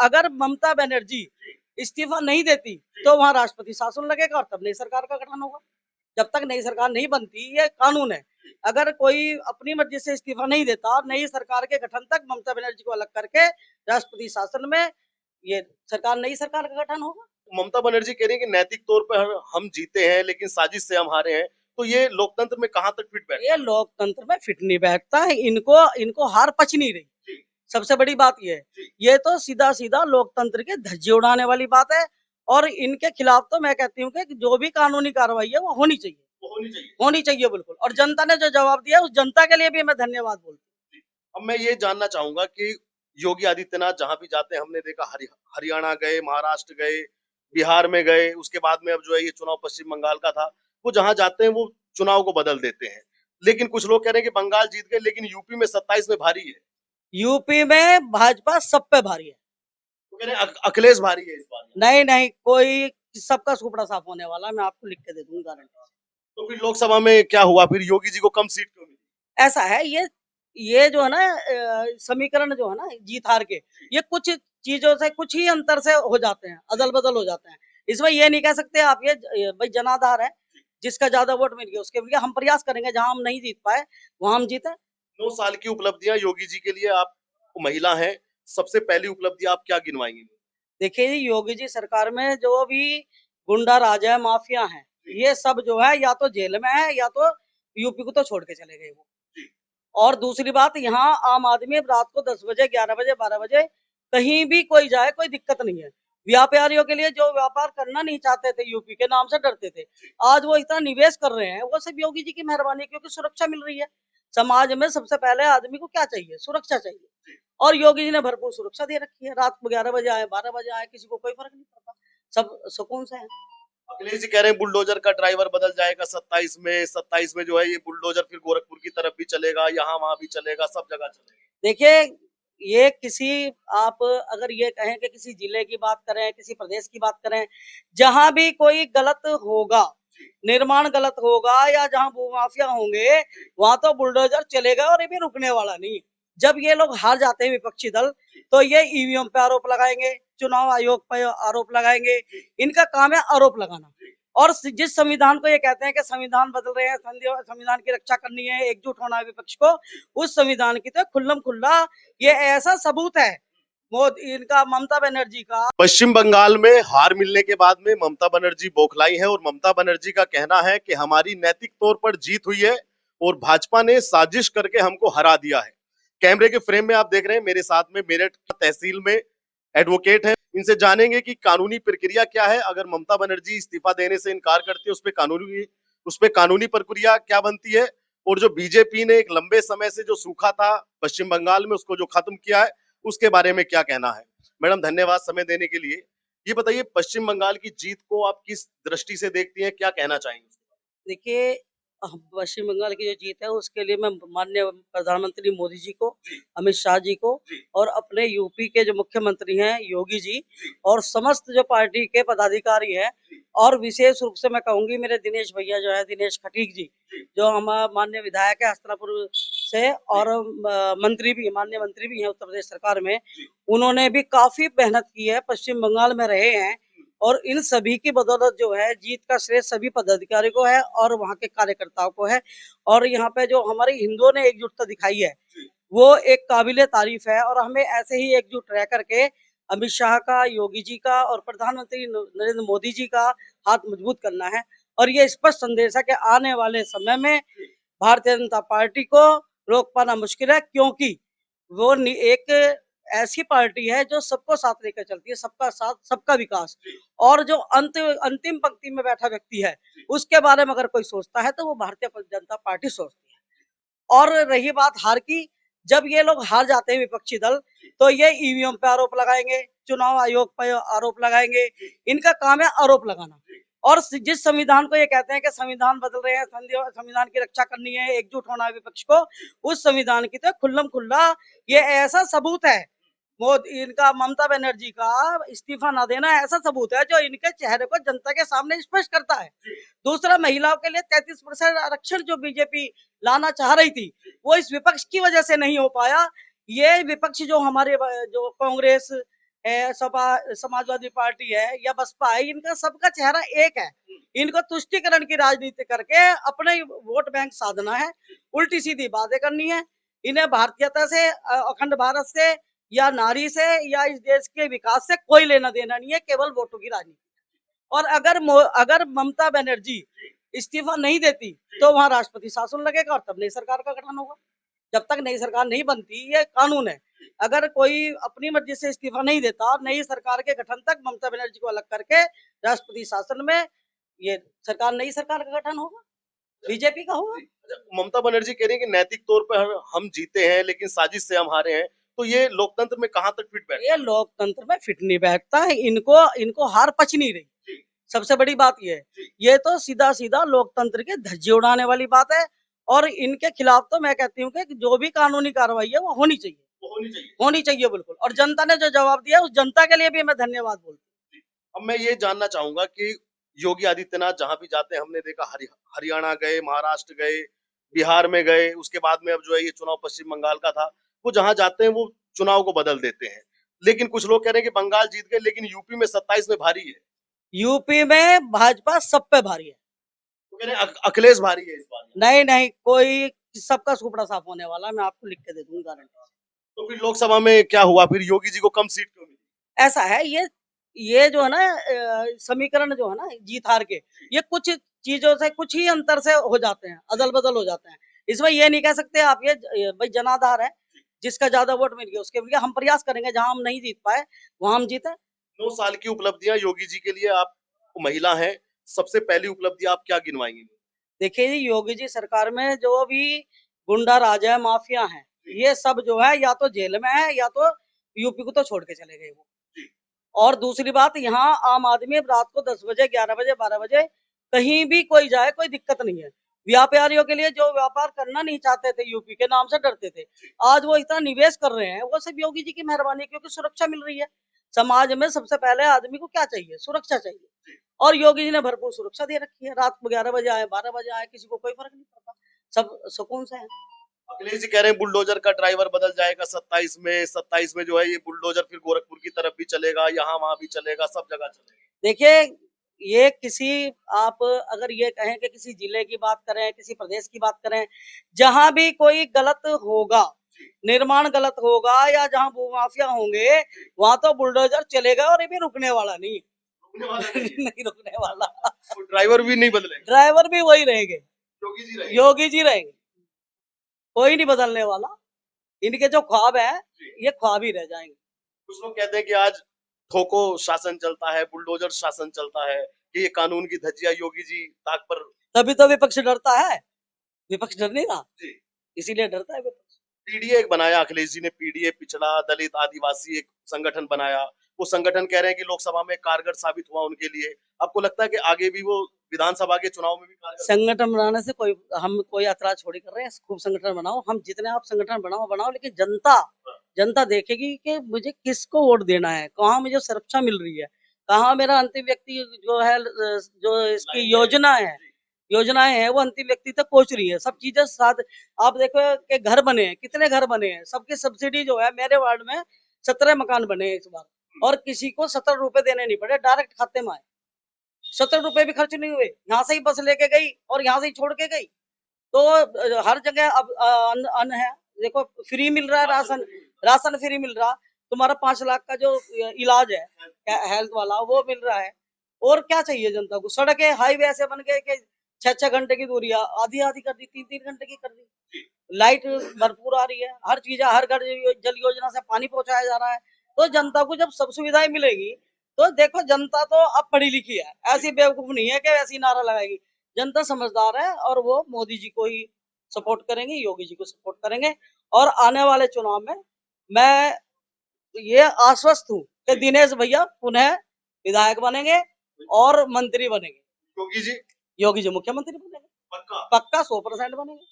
अगर ममता बनर्जी इस्तीफा नहीं देती तो वहां राष्ट्रपति शासन लगेगा और तब नई सरकार का गठन होगा। जब तक नई सरकार नहीं बनती, ये कानून है। अगर कोई अपनी मर्जी से इस्तीफा नहीं देता, नई सरकार के गठन तक ममता बनर्जी को अलग करके राष्ट्रपति शासन में ये सरकार, नई सरकार का गठन होगा। ममता बनर्जी कह रही है कि नैतिक तौर पर हम जीते हैं लेकिन साजिश से हम हारे हैं, तो ये लोकतंत्र में कहां तक फिट बैठता ये है? लोकतंत्र में फिट नहीं बैठता है। इनको हार पच नहीं रही। सबसे बड़ी बात ये है। ये तो सीधा सीधा लोकतंत्र के धज्जे उड़ाने वाली बात है। और इनके खिलाफ तो मैं कहती हूँ कि जो भी कानूनी कार्रवाई है वो होनी चाहिए, होनी चाहिए बिल्कुल। और जनता ने जो जवाब दिया उस जनता के लिए भी मैं धन्यवाद बोलती हूँ। अब मैं ये जानना चाहूंगा कि योगी आदित्यनाथ जहां भी जाते हैं, हमने देखा हरियाणा गए, महाराष्ट्र गए, बिहार में गए, उसके बाद में अब जो है ये चुनाव पश्चिम बंगाल का था, वो जहां जाते हैं वो चुनाव को बदल देते हैं। लेकिन कुछ लोग कह रहे हैं कि बंगाल जीत गए लेकिन यूपी में 27 में भारी है। यूपी में भाजपा सब पे भारी है। वो कह रहे हैं अखिलेश भारी है इस बार। नहीं नहीं, कोई सबका सुपड़ा साफ होने वाला, मैं आपको लिख के दे दूंगा गारंटी। तो फिर लोकसभा में क्या हुआ, फिर योगी जी को कम सीट क्यों मिली? ऐसा है, ये जो है ना समीकरण जो है ना जीत हार के, ये कुछ चीजों से, कुछ ही अंतर से हो जाते हैं, अदल बदल हो जाते हैं। इसमें ये नहीं कह सकते आप ये भाई जनाधार है, जिसका ज्यादा वोट मिल गया उसके लिए हम प्रयास करेंगे, जहां हम नहीं जीत पाए वहां हम जीते। 9 साल की उपलब्धियां योगी जी के लिए, आप महिला हैं, सबसे पहली उपलब्धि आप क्या गिनवाएंगी? देखिए जी, योगी जी सरकार में जो भी गुंडा राज है, माफिया है, ये सब जो है या तो जेल में है या तो यूपी को तो छोड़ के चले गए वो। और दूसरी बात, यहाँ आम आदमी रात को 10 बजे, 11 बजे, 12 बजे कहीं भी कोई जाए, कोई दिक्कत नहीं है। व्यापारियों के लिए जो व्यापार करना नहीं चाहते थे, यूपी के नाम से डरते थे, आज वो इतना निवेश कर रहे हैं, वो सब योगी जी की मेहरबानी, क्योंकि सुरक्षा मिल रही है। समाज में सबसे पहले आदमी को क्या चाहिए? सुरक्षा चाहिए। और योगी जी ने भरपूर सुरक्षा दे रखी है। रात को 11 बजे आए, 12 बजे आए, किसी को कोई फर्क नहीं पड़ता, सब सुकून से है। अखिलेश जी कह रहे हैं बुलडोजर का ड्राइवर बदल जाएगा 27 में जो है ये बुलडोजर फिर गोरखपुर की तरफ भी चलेगा, यहाँ वहां भी चलेगा, सब जगह चलेगा। देखिए, ये किसी, आप अगर ये कहें कि किसी जिले की बात करें, किसी प्रदेश की बात करें, जहां भी कोई गलत होगा, निर्माण गलत होगा या जहां भूमाफिया होंगे, वहां तो बुलडोजर चलेगा और ये भी रुकने वाला नहीं। जब ये लोग हार जाते हैं विपक्षी दल, तो ये ईवीएम पे आरोप लगाएंगे, चुनाव आयोग पे आरोप लगाएंगे। इनका काम है आरोप लगाना। और जिस संविधान को ये कहते हैं कि संविधान बदल रहे हैं, संविधान की रक्षा करनी है, एकजुट होना है विपक्ष को, उस संविधान की तो खुल्लम खुल्ला ये ऐसा सबूत है मोदी, इनका, ममता बनर्जी का। पश्चिम बंगाल में हार मिलने के बाद में ममता बनर्जी बौखलाई है और ममता बनर्जी का कहना है कि हमारी नैतिक तौर पर जीत हुई है और भाजपा ने साजिश करके हमको हरा दिया है। कैमरे के फ्रेम में आप देख रहे हैं मेरे साथ में मेरठ तहसील में एडवोकेट है, इनसे जानेंगे कि कानूनी प्रक्रिया क्या है। अगर ममता बनर्जी इस्तीफा देने से इनकार करती है, उस पर कानूनी प्रक्रिया क्या बनती है, और जो बीजेपी ने एक लंबे समय से जो सूखा था पश्चिम बंगाल में उसको जो खत्म किया है, उसके बारे में क्या कहना है। मैडम धन्यवाद समय देने के लिए। ये बताइए पश्चिम बंगाल की जीत को आप किस दृष्टि से देखती हैं, क्या कहना चाहेंगे? देखिए, पश्चिम बंगाल की जो जीत है उसके लिए मैं माननीय प्रधानमंत्री मोदी जी को, अमित शाह जी को, और अपने यूपी के जो मुख्यमंत्री हैं योगी जी, और समस्त जो पार्टी के पदाधिकारी हैं, और विशेष रूप से मैं कहूंगी मेरे दिनेश भैया जो है, दिनेश खटीक जी, जो हमारे माननीय विधायक है हस्तिनापुर से, और मंत्री भी, माननीय मंत्री भी हैं उत्तर प्रदेश सरकार में। उन्होंने भी काफी मेहनत की है, पश्चिम बंगाल में रहे हैं, और इन सभी की बदौलत जो है जीत का श्रेय सभी पदाधिकारी को है और वहाँ के कार्यकर्ताओं को है। और यहाँ पे जो हमारे हिंदुओं ने एकजुटता दिखाई है, वो एक काबिले तारीफ है। और हमें ऐसे ही एकजुट रह करके अमित शाह का, योगी जी का और प्रधानमंत्री नरेंद्र मोदी जी का हाथ मजबूत करना है। और ये स्पष्ट संदेश है कि आने वाले समय में भारतीय जनता पार्टी को रोक पाना मुश्किल है, क्योंकि वो एक ऐसी पार्टी है जो सबको साथ लेकर चलती है, सबका साथ, सबका विकास। और जो अंतिम पंक्ति में बैठा व्यक्ति है, उसके बारे में अगर कोई सोचता है तो वो भारतीय जनता पार्टी सोचती है। और रही बात हार की, जब ये लोग हार जाते हैं विपक्षी दल, तो ये ईवीएम पे आरोप लगाएंगे, चुनाव आयोग पे आरोप लगाएंगे। इनका काम है आरोप लगाना। और जिस संविधान को ये कहते हैं कि संविधान बदल रहे हैं, संविधान की रक्षा करनी है, एकजुट होना है विपक्ष को, उस संविधान की तो खुल्लम खुल्ला ये ऐसा सबूत है। मोदी, इनका, ममता बनर्जी का इस्तीफा ना देना ऐसा सबूत है जो इनके चेहरे को जनता के सामने स्पष्ट करता है। दूसरा, महिलाओं के लिए 33% आरक्षण जो बीजेपी लाना चाह रही थी, वो इस विपक्ष की वजह से नहीं हो पाया। ये विपक्ष जो हमारे, जो कांग्रेस, है, सपा समाजवादी पार्टी है या बसपा है, इनका सबका चेहरा एक है। इनको तुष्टीकरण की राजनीति करके अपने वोट बैंक साधना है, उल्टी सीधी बातें करनी है। इन्हें भारतीयता से, अखंड भारत से या नारी से या इस देश के विकास से कोई लेना देना नहीं है, केवल वोटों की राजनीति। और अगर ममता बनर्जी इस्तीफा नहीं देती तो वहां राष्ट्रपति शासन लगेगा और तब नई सरकार का गठन होगा। जब तक नई सरकार नहीं बनती, ये कानून है, अगर कोई अपनी मर्जी से इस्तीफा नहीं देता और नई सरकार के गठन तक ममता बनर्जी को अलग करके राष्ट्रपति शासन में ये नई सरकार का गठन होगा, बीजेपी का होगा। ममता बनर्जी कह रही है कि नैतिक तौर पर हम जीते हैं लेकिन साजिश से हम हारे हैं, तो ये लोकतंत्र में कहां तक फिट बैठता है? ये लोकतंत्र में फिट नहीं बैठता है, इनको हार पच नहीं रही। सबसे बड़ी बात ये तो सीधा सीधा लोकतंत्र के धज्जे उड़ाने वाली बात है। और इनके खिलाफ तो मैं कहती हूँ कि जो भी कानूनी कार्रवाई है वो होनी चाहिए, होनी चाहिए बिल्कुल। और जनता ने जो जवाब दिया उस जनता के लिए भी मैं धन्यवाद बोलती हूँ। अब मैं ये जानना चाहूंगा कि योगी आदित्यनाथ जहां भी जाते हैं, हमने देखा हरियाणा गए, महाराष्ट्र गए, बिहार में गए, उसके बाद में अब जो है ये चुनाव पश्चिम बंगाल का था, वो जहां जाते हैं वो चुनाव को बदल देते हैं। लेकिन कुछ लोग कह रहे हैं कि बंगाल जीत गए लेकिन यूपी में 27 में भारी है। यूपी में भाजपा सब पे भारी है। वो कह रहे हैं अखिलेश भारी है इस बार। नहीं, कोई सबका सुपड़ा साफ होने वाला, मैं आपको लिख के दे दूंगा गारंटी। तो फिर लोकसभा में क्या हुआ, फिर योगी जी को कम सीट क्यों मिली? ऐसा है, ये जो है ना, समीकरण जो है ना जीत हार के, ये कुछ चीजों से, कुछ ही अंतर से हो जाते हैं, अदल बदल हो जाते हैं। इसमें ये नहीं कह सकते आप ये भाई जनाधार है, जिसका ज्यादा वोट मिल गया उसके लिए हम प्रयास करेंगे, जहां हम नहीं जीत पाए वहां हम जीते। 9 साल की उपलब्धियां योगी जी के लिए, आप महिला हैं, सबसे पहली उपलब्धि आप क्या गिनवाएंगी? देखिए जी, योगी जी सरकार में जो भी गुंडा राज है, माफिया है, ये सब जो है या तो जेल में है या तो यूपी को तो छोड़ के चले गए वो। और दूसरी बात, यहाँ आम आदमी रात को 10 बजे, 11 बजे, 12 बजे कहीं भी कोई जाए, कोई दिक्कत नहीं है। व्यापारियों के लिए जो व्यापार करना नहीं चाहते थे, यूपी के नाम से डरते थे, आज वो इतना निवेश कर रहे हैं, वो सब योगी जी की मेहरबानी, क्योंकि सुरक्षा मिल रही है। समाज में सबसे पहले आदमी को क्या चाहिए? सुरक्षा चाहिए। और योगी जी ने भरपूर सुरक्षा दे रखी है। रात को 11 बजे आए, 12 बजे आए, किसी को कोई फर्क नहीं पड़ता, सब सुकून से है। अखिलेश जी कह रहे हैं बुलडोजर का ड्राइवर बदल जाएगा 27 में जो है ये बुलडोजर फिर गोरखपुर की तरफ भी चलेगा, यहाँ वहां भी चलेगा, सब जगह चलेगा। देखिए, ये किसी, आप अगर ये कहें कि किसी जिले की बात करें, किसी प्रदेश की बात करें, जहां भी कोई गलत होगा, निर्माण गलत होगा या जहां भूमाफिया होंगे, वहां तो बुलडोजर चलेगा और ये भी रुकने वाला नहीं है। रुकने वाला नहीं है। नहीं रुकने वाला। तो ड्राइवर भी नहीं बदलेगा, ड्राइवर भी वही रहेंगे, योगी जी रहेंगे। योगी जी रहेंगे, कोई नहीं बदलने वाला। इनके जो ख्वाब है ये ख्वाब ही रह जाएंगे। कुछ लोग कहते हैं कि आज ठोको शासन चलता है, बुलडोजर शासन चलता है, कि ये कानून की धज्जियां योगी जी ताक पर। तभी तो विपक्ष डरता है, विपक्ष डर नहीं रहा, जी। इसीलिए डरता है विपक्ष। पीडीए एक बनाया अखिलेश जी ने, पीडीए पिछड़ा दलित आदिवासी एक संगठन बनाया, वो संगठन कह रहे हैं कि लोकसभा में कारगर साबित हुआ उनके लिए। आपको लगता है कि आगे भी वो विधानसभा के चुनाव में भी कारगर? संगठन बनाने से हम कोई ऐतराज थोड़ी कर रहे हैं, खूब संगठन बनाओ, हम जितने आप संगठन बनाओ, लेकिन जनता देखेगी कि मुझे किसको वोट देना है, कहाँ मुझे सुरक्षा मिल रही है, कहाँ मेरा अंतिम व्यक्ति जो है, जो इसकी योजनाएं हैं वो अंतिम व्यक्ति तक पहुंच रही है, सब चीजें साथ। आप देखो कि घर बने हैं, कितने घर बने हैं, सबकी सब्सिडी जो है, मेरे वार्ड में 17 मकान बने हैं इस बार, और किसी को 17 रुपए देने नहीं पड़े, डायरेक्ट खाते में आए। 17 रुपए भी खर्च नहीं हुए, यहाँ से ही बस लेके गई और यहाँ से ही छोड़ के गई। तो हर जगह अब अन्न है, देखो फ्री मिल रहा है, राशन फ्री मिल रहा, तुम्हारा 5 लाख का जो इलाज है हेल्थ वाला वो मिल रहा है। और क्या चाहिए जनता को? सड़कें, हाईवे ऐसे बन गए कि 6-6 घंटे की दूरी आधी कर दी, 3-3 घंटे की कर दी। लाइट भरपूर आ रही है, हर चीज, हर घर जल योजना से पानी पहुंचाया जा रहा है। तो जनता को जब सब सुविधाएं मिलेगी, तो देखो जनता तो अब पढ़ी लिखी है, ऐसी बेवकूफ नहीं है कि ऐसी नारा लगाएगी। जनता समझदार है और वो मोदी जी को ही सपोर्ट करेंगे, योगी जी को सपोर्ट करेंगे। और आने वाले चुनाव में मैं ये आश्वस्त हूँ कि दिनेश भैया पुनः विधायक बनेंगे और मंत्री बनेंगे। योगी जी मुख्यमंत्री बनेंगे, पक्का 100% बनेंगे।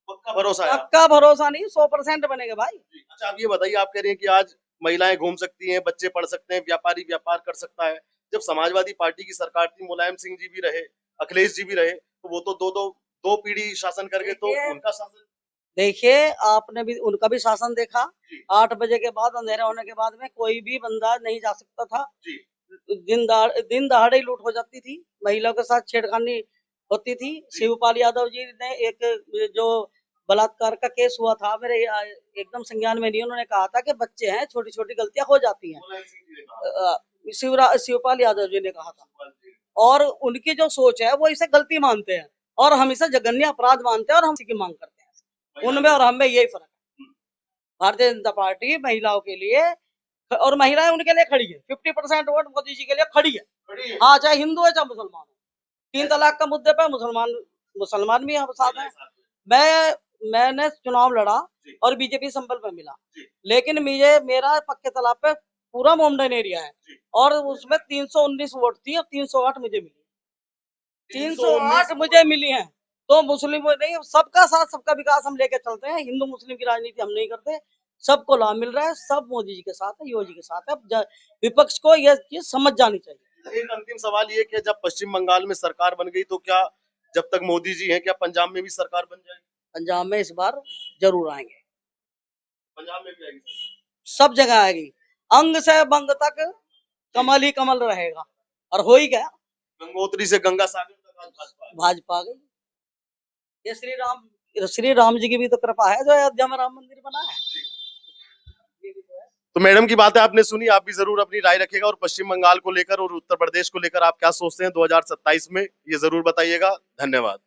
पक्का भरोसा है? पक्का भरोसा नहीं, 100% बनेंगे भाई। अच्छा, आप ये बताइए, आप कह रहे हैं कि आज महिलाएं घूम सकती हैं, बच्चे पढ़ सकते हैं, व्यापारी व्यापार कर सकता है। जब समाजवादी पार्टी की सरकार थी, मुलायम सिंह जी भी रहे, अखिलेश जी भी रहे, तो वो तो दो पीढ़ी शासन करके तो उनका शासन। देखिए, आपने भी उनका भी शासन देखा। 8 बजे के बाद, अंधेरा होने के बाद में कोई भी बंदा नहीं जा सकता था। दिन दहाड़े ही लूट हो जाती थी, महिलाओं के साथ छेड़खानी होती थी। शिवपाल यादव जी ने एक जो बलात्कार का केस हुआ था, मेरे एकदम संज्ञान में नहीं, उन्होंने कहा था कि बच्चे हैं, छोटी-छोटी गलतियां हो जाती हैं। शिवपाल यादव जी ने कहा था। और उनकी जो सोच है वो इसे गलती मानते हैं और हम इसे जघन्य अपराध मानते हैं और हम इसी की मांग करते हैं। उनमें और हमें यही फर्क है। भारतीय जनता पार्टी महिलाओं के लिए और महिलाएं उनके लिए खड़ी है। 50% वोट मोदी जी के लिए खड़ी है। हाँ, चाहे हिंदू है चाहे मुसलमान है। 3 तलाक का मुद्दे पे मुसलमान भी हम साथ हैं। मैंने चुनाव लड़ा और बीजेपी संबल पे मिला, लेकिन मेरा पक्के तालाब पे पूरा मोमडन एरिया है और उसमें 319 वोट थी और 308 मुझे मिली। 308 मुझे मिली हैं। तो मुस्लिम नहीं, सबका साथ सबका विकास हम लेके चलते हैं। हिंदू मुस्लिम की राजनीति हम नहीं करते। सबको लाभ मिल रहा है, सब मोदी जी के साथ है, योगी के साथ है। विपक्ष को यह चीज समझ जानी चाहिए। एक अंतिम सवाल ये कि जब पश्चिम बंगाल में सरकार बन गई तो क्या जब तक मोदी जी हैं क्या पंजाब में भी सरकार बन जाएगी? पंजाब में इस बार जरूर आएंगे। पंजाब में भी आएगी? सब जगह आएगी। अंग से बंग तक कमल ही कमल रहेगा। और हो ही गया। गंगोत्री से गंगा सागर तक आज भाजपा आ गई। ये श्री राम जी की भी तो कृपा है जो अयोध्या में राम मंदिर बना है। तो मैडम की बातें आपने सुनी, आप भी जरूर अपनी राय रखिएगा और पश्चिम बंगाल को लेकर और उत्तर प्रदेश को लेकर आप क्या सोचते हैं 2027 में, ये जरूर बताइएगा। धन्यवाद।